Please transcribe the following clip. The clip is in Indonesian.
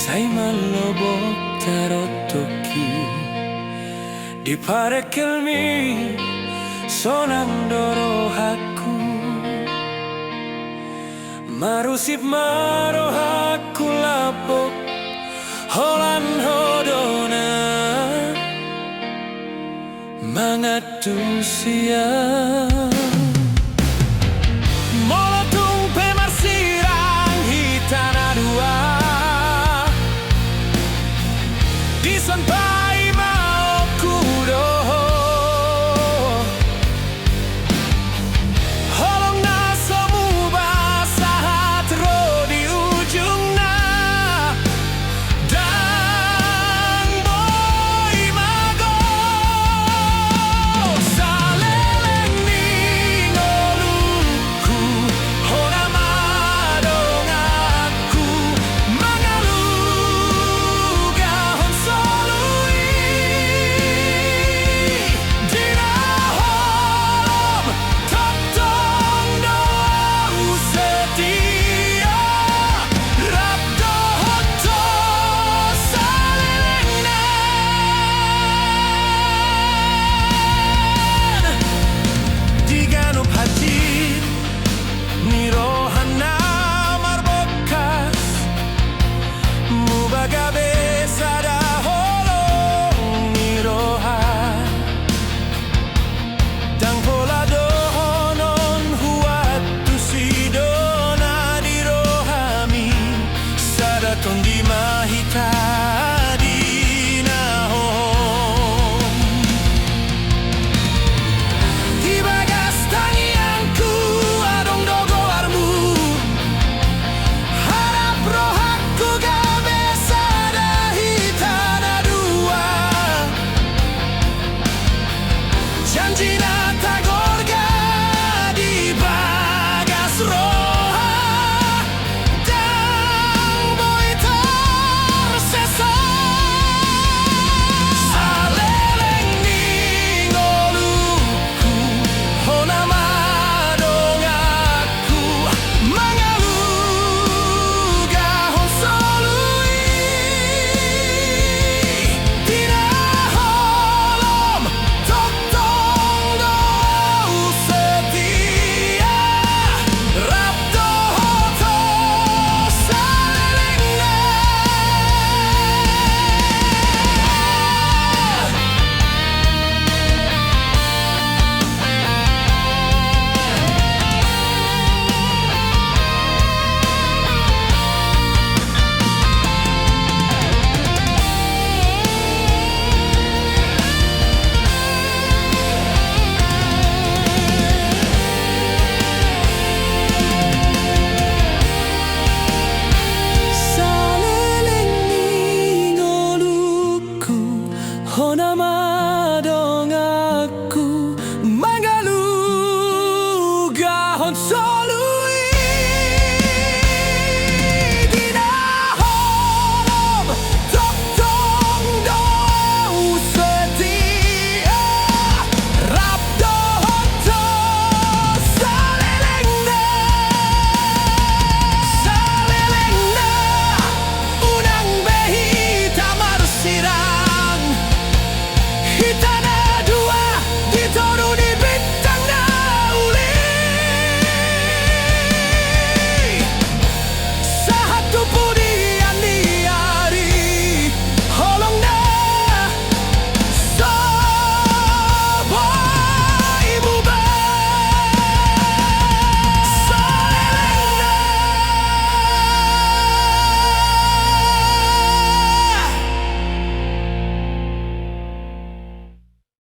Sai malobok tarotoki di parekelmi sonang doro haku marusip maro haku lapok holan hodona mangatu siang molotung pemarsirang hitana dua disampai mau kudo holong nasomu basah tero di ujungna dan boy mago saleleng ningoluku hona madong aku mangaluga hon solui dina holom totong doa setia rabdo hoto salelengnan diganup hati nirohana marbokas mubagabe sada holong nirohan dang pola dohonon huat tu sidona dirohami sada tondi mahita